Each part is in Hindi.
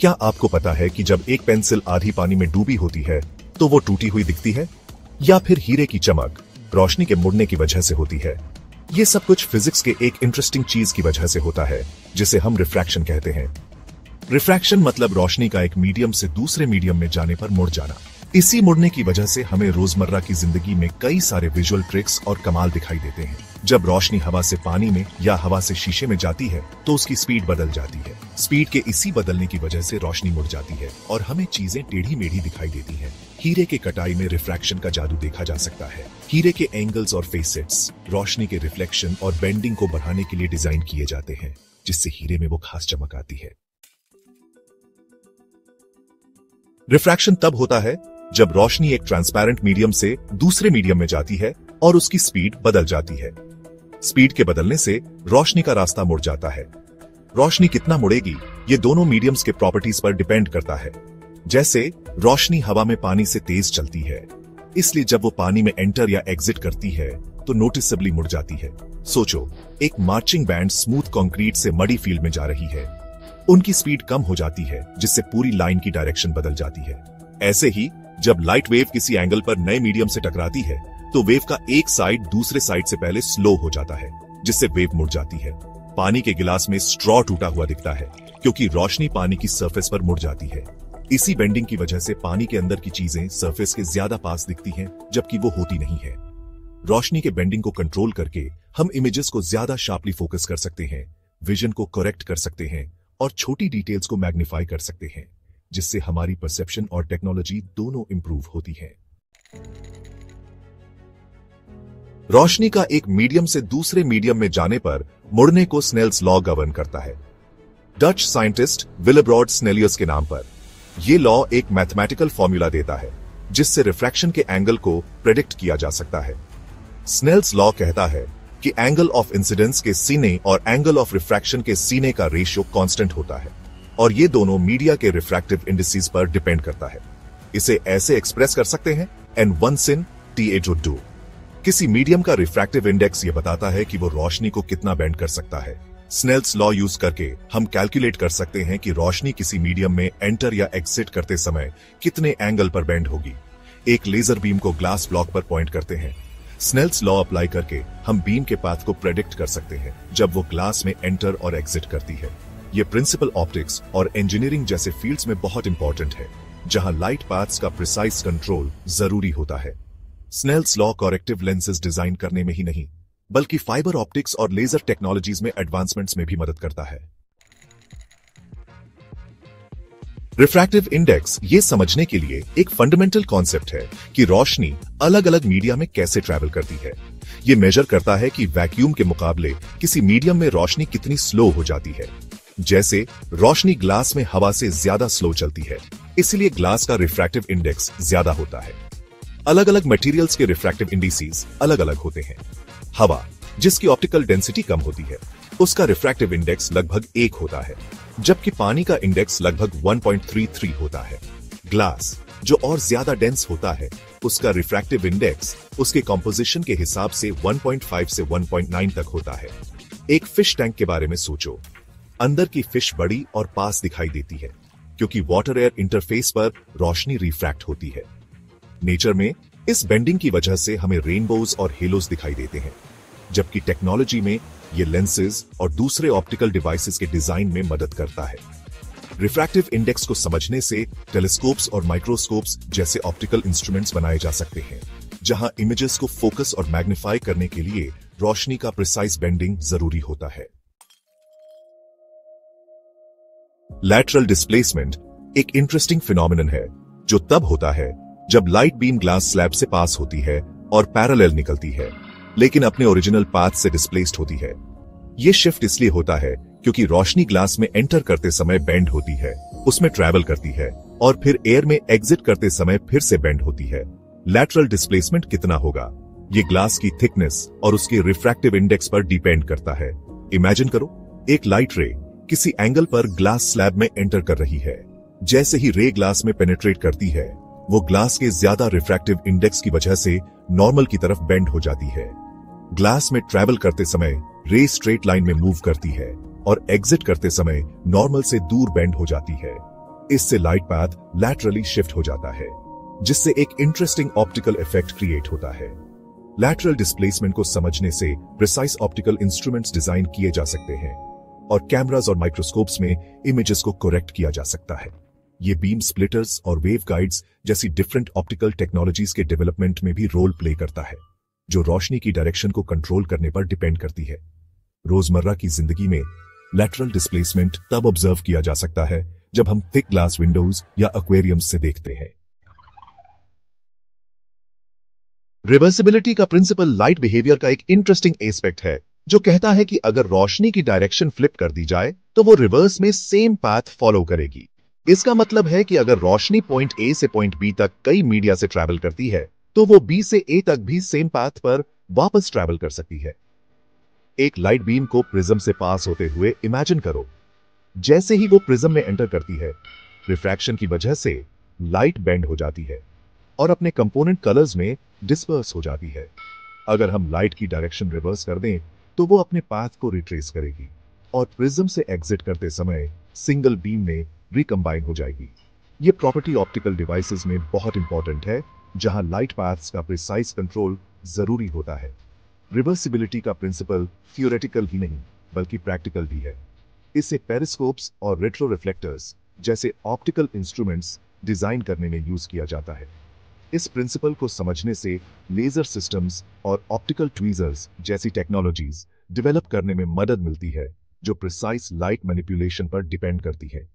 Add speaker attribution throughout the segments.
Speaker 1: क्या आपको पता है कि जब एक पेंसिल आधी पानी में डूबी होती है तो वो टूटी हुई दिखती है, या फिर हीरे की चमक रोशनी के मुड़ने की वजह से होती है? ये सब कुछ फिजिक्स के एक इंटरेस्टिंग चीज की वजह से होता है जिसे हम रिफ्रैक्शन कहते हैं। रिफ्रैक्शन मतलब रोशनी का एक मीडियम से दूसरे मीडियम में जाने पर मुड़ जाना। इसी मुड़ने की वजह से हमें रोजमर्रा की जिंदगी में कई सारे विजुअल ट्रिक्स और कमाल दिखाई देते हैं। जब रोशनी हवा से पानी में या हवा से शीशे में जाती है तो उसकी स्पीड बदल जाती है। स्पीड के इसी बदलने की वजह से रोशनी मुड़ जाती है और हमें चीजें टेढ़ी मेढ़ी दिखाई देती हैं। हीरे के कटाई में रिफ्रैक्शन का जादू देखा जा सकता है। हीरे के एंगल्स और फेसेट्स रोशनी के रिफ्लेक्शन और बेंडिंग को बढ़ाने के लिए डिजाइन किए जाते हैं, जिससे हीरे में वो खास चमक आती है। रिफ्रैक्शन तब होता है जब रोशनी एक ट्रांसपेरेंट मीडियम से दूसरे मीडियम में जाती है और उसकी स्पीड बदल जाती है। स्पीड के बदलने से रोशनी का रास्ता मुड़ जाता है। रोशनी कितना मुड़ेगी ये दोनों मीडियम्स के प्रॉपर्टीज पर डिपेंड करता है। जैसे रोशनी हवा में पानी से तेज चलती है, इसलिए जब वो पानी में एंटर या एग्जिट करती है तो नोटिसेबली मुड़ जाती है। सोचो, एक मार्चिंग बैंड स्मूथ कंक्रीट से मडी फील्ड में जा रही है। उनकी स्पीड कम हो जाती है, जिससे पूरी लाइन की डायरेक्शन बदल जाती है। ऐसे ही जब लाइट वेव किसी एंगल पर नए मीडियम से टकराती है तो वेव का एक साइड दूसरे साइड से पहले स्लो हो जाता है, जिससे वेव मुड़ जाती है। पानी के गिलास में स्ट्रॉ टूटा हुआ दिखता है क्योंकि रोशनी पानी की सरफेस पर मुड़ जाती है। इसी बेंडिंग की वजह से पानी के अंदर की चीजें सरफेस के ज्यादा पास दिखती हैं, जबकि वो होती नहीं है। रोशनी के बेंडिंग को कंट्रोल करके हम इमेजेस को ज्यादा शार्पली फोकस कर सकते हैं, विजन को करेक्ट कर सकते हैं और छोटी डिटेल्स को मैग्नीफाई कर सकते हैं, जिससे हमारी परसेप्शन और टेक्नोलॉजी दोनों इंप्रूव होती है। रोशनी का एक मीडियम से दूसरे मीडियम में जाने पर मुड़ने को स्नेल्स लॉ गवर्न करता है, डच साइंटिस्ट विलेब्रॉड स्नेलियस के नाम पर। यह लॉ एक मैथमेटिकल फॉर्मूला देता है जिससे रिफ्रैक्शन के एंगल को प्रेडिक्ट किया जा सकता है। स्नेल्स लॉ कहता है कि एंगल ऑफ इंसिडेंस के सीने और एंगल ऑफ रिफ्रैक्शन के सीने का रेशियो कांस्टेंट होता है और ये दोनों मीडिया के रिफ्रैक्टिव इंडिसेस पर डिपेंड करता है। इसे ऐसे एक्सप्रेस कर सकते हैं N1 sin Ta/2। किसी मीडियम का रिफ्रैक्टिव इंडेक्स ये बताता है कि वो रोशनी को कितना बेंड कर सकता है। स्नेल्स लॉ यूज करके हम कैलकुलेट कर सकते हैं कि रोशनी किसी मीडियम में एंटर या एग्जिट करते समय कितने एंगल पर बेंड होगी। एक लेजर बीम को ग्लास ब्लॉक पर पॉइंट करते हैं। स्नेल्स लॉ अप्लाई करके हम बीम के पाथ को प्रेडिक्ट कर सकते हैं जब वो ग्लास में एंटर और एग्जिट करती है। ये प्रिंसिपल ऑप्टिक्स और इंजीनियरिंग जैसे फील्ड्स में बहुत इंपॉर्टेंट है, जहां लाइट पाथ्स का प्रिसाइज कंट्रोल जरूरी होता है। Snell's law corrective lenses design करने में ही नहीं, बल्कि फाइबर ऑप्टिक्स और लेजर टेक्नोलॉजीज में एडवांसमेंट्स में भी मदद करता है। रिफ्रैक्टिव इंडेक्स ये समझने के लिए एक फंडामेंटल कॉन्सेप्ट है कि रोशनी अलग अलग मीडिया में कैसे ट्रैवल करती है। ये मेजर करता है कि वैक्यूम के मुकाबले किसी मीडियम में रोशनी कितनी स्लो हो जाती है। जैसे रोशनी ग्लास में हवा से ज्यादा स्लो चलती है, इसलिए ग्लास का रिफ्रैक्टिव इंडेक्स ज्यादा होता है। अलग अलग मटेरियल्स के रिफ्रैक्टिव इंडिसेस अलग अलग होते हैं। हवा, जिसकी ऑप्टिकल डेंसिटी कम होती है, उसका रिफ्रैक्टिव इंडेक्स लगभग 1 होता है, जबकि पानी का इंडेक्स लगभग 1.33 होता है। ग्लास, जो और ज्यादा डेंस होता है, उसका रिफ्रैक्टिव इंडेक्स उसके कॉम्पोजिशन के हिसाब से 1.5 से 1.9 तक होता है। एक फिश टैंक के बारे में सोचो। अंदर की फिश बड़ी और पास दिखाई देती है क्योंकि वाटर एयर इंटरफेस पर रोशनी रिफ्रैक्ट होती है। नेचर में इस बेंडिंग की वजह से हमें रेनबोज और हेलोज दिखाई देते हैं, जबकि टेक्नोलॉजी में ये लेंसेज और दूसरे ऑप्टिकल डिवाइसेस के डिजाइन में मदद करता है। रिफ्रैक्टिव इंडेक्स को समझने से टेलीस्कोप्स और माइक्रोस्कोप्स जैसे ऑप्टिकल इंस्ट्रूमेंट्स बनाए जा सकते हैं, जहां इमेजेस को फोकस और मैग्नीफाई करने के लिए रोशनी का प्रिसाइज बेंडिंग जरूरी होता है। लैटरल डिस्प्लेसमेंट एक इंटरेस्टिंग फिनोमिनन है जो तब होता है जब लाइट बीम ग्लास स्लैब से पास होती है और पैरेलल निकलती है, लेकिन अपने ओरिजिनल पाथ से डिस्प्लेस्ड होती है। यह शिफ्ट इसलिए होता है क्योंकि रोशनी ग्लास में एंटर करते समय बेंड होती है, उसमें ट्रैवल करती है और फिर एयर में एग्जिट करते समय फिर से बेंड होती है। लैटरल डिस्प्लेसमेंट कितना होगा ये ग्लास की थिकनेस और उसके रिफ्रैक्टिव इंडेक्स पर डिपेंड करता है। इमेजिन करो, एक लाइट रे किसी एंगल पर ग्लास स्लैब में एंटर कर रही है। जैसे ही रे ग्लास में पेनिट्रेट करती है, वो ग्लास के ज्यादा रिफ्रैक्टिव इंडेक्स की वजह से नॉर्मल की तरफ बेंड हो जाती है। ग्लास में ट्रैवल करते समय रे स्ट्रेट लाइन में मूव करती है और एग्जिट करते समय नॉर्मल से दूर बेंड हो जाती है। इससे लाइट पाथ लैटरली शिफ्ट हो जाता है, जिससे एक इंटरेस्टिंग ऑप्टिकल इफेक्ट क्रिएट होता है। लैटरल डिस्प्लेसमेंट को समझने से प्रिसाइज ऑप्टिकल इंस्ट्रूमेंट्स डिजाइन किए जा सकते हैं और कैमरास और माइक्रोस्कोप्स में इमेजेस को करेक्ट किया जा सकता है। ये बीम स्प्लिटर्स और वेव गाइड्स जैसी डिफरेंट ऑप्टिकल टेक्नोलॉजीज के डेवलपमेंट में भी रोल प्ले करता है, जो रोशनी की डायरेक्शन को कंट्रोल करने पर डिपेंड करती है। रोजमर्रा की जिंदगी में लैटरल डिस्प्लेसमेंट तब ऑब्जर्व किया जा सकता है जब हम थिक ग्लास विंडोज या एक्वेरियम्स से देखते हैं। रिवर्सिबिलिटी का प्रिंसिपल लाइट बिहेवियर का एक इंटरेस्टिंग एस्पेक्ट है, जो कहता है कि अगर रोशनी की डायरेक्शन फ्लिप कर दी जाए तो वो रिवर्स में सेम पाथ फॉलो करेगी। इसका मतलब है कि अगर रोशनी पॉइंट ए से पॉइंट बी तक कई मीडिया से ट्रैवल करती है तो वो बी से ए तक भी सेम पाथ पर वापस ट्रैवल कर सकती है। एक लाइट बीम को प्रिज्म से पास होते हुए इमेजिन करो। जैसे ही वो प्रिज्म में एंटर करती है, रिफ्रैक्शन की वजह से लाइट बेंड हो जाती है और अपने कंपोनेंट कलर्स में डिस्पर्स हो जाती है। अगर हम लाइट की डायरेक्शन रिवर्स कर दें तो वो अपने पाथ को रिट्रेस करेगी और प्रिज्म से एग्जिट करते समय सिंगल बीम में रिकंबाइन हो जाएगी। ये प्रॉपर्टी ऑप्टिकल डिवाइसेस में बहुत इंपॉर्टेंट है, जहां लाइट पाथ्स का प्रिसाइज कंट्रोल जरूरी होता है। रिवर्सिबिलिटी का प्रिंसिपल थियोरेटिकल ही नहीं बल्कि प्रैक्टिकल भी है। इसे पेरिस्कोप्स और रेट्रो रिफ्लेक्टर्स जैसे ऑप्टिकल इंस्ट्रूमेंट्स डिजाइन करने में यूज किया जाता है। इस प्रिंसिपल को समझने से लेजर सिस्टम्स और ऑप्टिकल ट्वीजर्स जैसी टेक्नोलॉजीज डेवलप करने में मदद मिलती है, जो प्रिसाइज लाइट मैनिपुलेशन पर डिपेंड करती है।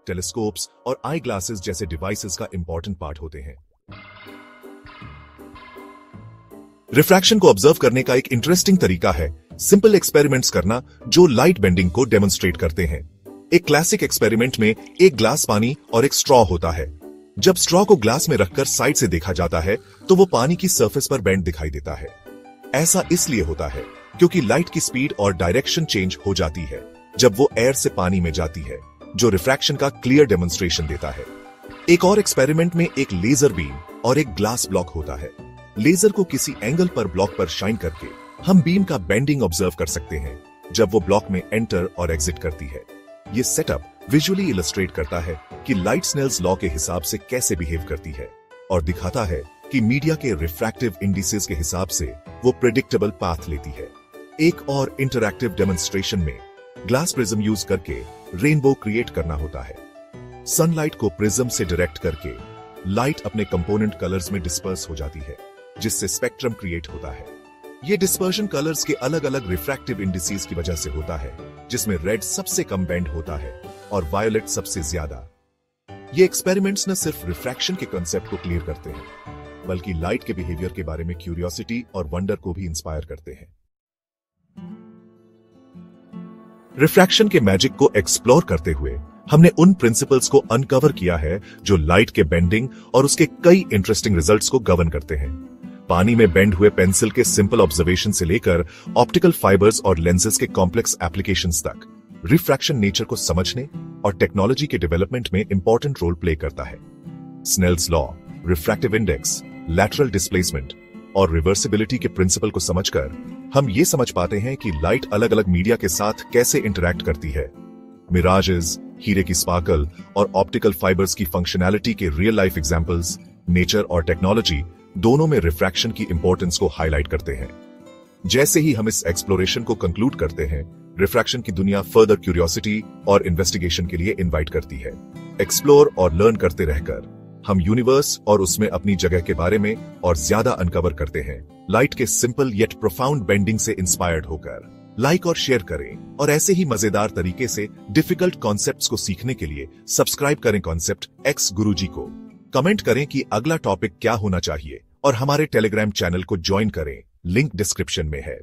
Speaker 1: टेलीस्कोप्स और आई ग्लासेस जैसे डिवाइसेस का इंपॉर्टेंट पार्ट होते हैं। रिफ्रैक्शन को ऑब्जर्व करने का एक इंटरेस्टिंग तरीका है सिंपल एक्सपेरिमेंट्स करना, जो लाइट बेंडिंग को डेमोन्स्ट्रेट करते हैं। एक क्लासिक एक्सपेरिमेंट में एक ग्लास पानी और एक स्ट्रॉ होता है। जब स्ट्रॉ को ग्लास में रखकर साइड से देखा जाता है तो वो पानी की सरफेस पर बेंड दिखाई देता है। ऐसा इसलिए होता है क्योंकि लाइट की स्पीड और डायरेक्शन चेंज हो जाती है जब वो एयर से पानी में जाती है, जो रिफ्रैक्शन का क्लियर डेमोन्स्ट्रेशन देता है। एक और एक्सपेरिमेंट में एक लेजर बीम और एक ग्लास ब्लॉक होता है। लेजर को किसी एंगल पर ब्लॉक पर शाइन करके हम बीम का बेंडिंग ऑब्जर्व कर सकते हैं जब वो ब्लॉक में एंटर और एग्जिट करती है। ये सेटअप विजुअली इलस्ट्रेट करता है कि लाइट स्नेल्स लॉ के हिसाब से कैसे बिहेव करती है और दिखाता है कि मीडिया के रिफ्रैक्टिव इंडिसेस के हिसाब से वो प्रेडिक्टेबल पाथ लेती है। एक और इंटरैक्टिव डेमोन्स्ट्रेशन में ग्लास प्रिज्म यूज करके रेनबो क्रिएट करना होता है। सनलाइट को प्रिज्म से डायरेक्ट करके लाइट अपने कंपोनेंट कलर्स में डिस्पर्स हो जाती है, जिससे स्पेक्ट्रम क्रिएट होता है। ये डिस्पर्शन कलर्स के अलग अलग रिफ्रैक्टिव इंडिसेस की वजह से होता है, जिसमें रेड सबसे कम बेंड होता है और वायोलेट सबसे ज्यादा। ये एक्सपेरिमेंट्स न सिर्फ रिफ्रैक्शन के कंसेप्ट को क्लियर करते हैं, बल्कि लाइट के बिहेवियर के बारे में क्यूरियोसिटी और वंडर को भी इंस्पायर करते हैं। रिफ्रैक्शन के मैजिक को एक्सप्लोर करते हुए हमने उन प्रिंसिपल्स को अनकवर किया है जो लाइट के बेंडिंग और उसके कई इंटरेस्टिंग रिजल्ट्स को गवर्न करते हैं। पानी में बेंड हुए पेंसिल के सिंपल ऑब्जर्वेशन से लेकर ऑप्टिकल फाइबर्स और लेंसेज के कॉम्प्लेक्स एप्लीकेशंस तक, रिफ्रैक्शन नेचर को समझने और टेक्नोलॉजी के डेवलपमेंट में इंपॉर्टेंट रोल प्ले करता है। Snell's law, refractive index, lateral displacement और रिवर्सिबिलिटी के प्रिंसिपल को समझकर हम ये समझ पाते हैं कि लाइट अलग अलग मीडिया के साथ कैसे इंटरैक्ट करती है। मिराजेस, हीरे की स्पार्कल और ऑप्टिकल फाइबर्स की फंक्शनैलिटी के रियल लाइफ एग्जांपल्स नेचर और टेक्नोलॉजी दोनों में रिफ्रैक्शन की इंपॉर्टेंस को हाईलाइट करते हैं। जैसे ही हम इस एक्सप्लोरेशन को कंक्लूड करते हैं, रिफ्रैक्शन की दुनिया फर्दर क्यूरियोसिटी और इन्वेस्टिगेशन के लिए इनवाइट करती है। एक्सप्लोर और लर्न करते रहकर हम यूनिवर्स और उसमें अपनी जगह के बारे में और ज्यादा अनकवर करते हैं, लाइट के सिंपल येट प्रोफाउंड बेंडिंग से इंस्पायर्ड होकर। लाइक और शेयर करें और ऐसे ही मजेदार तरीके से डिफिकल्ट कॉन्सेप्ट्स को सीखने के लिए सब्सक्राइब करें कॉन्सेप्ट एक्स गुरुजी को। कमेंट करें कि अगला टॉपिक क्या होना चाहिए और हमारे टेलीग्राम चैनल को ज्वाइन करें, लिंक डिस्क्रिप्शन में है।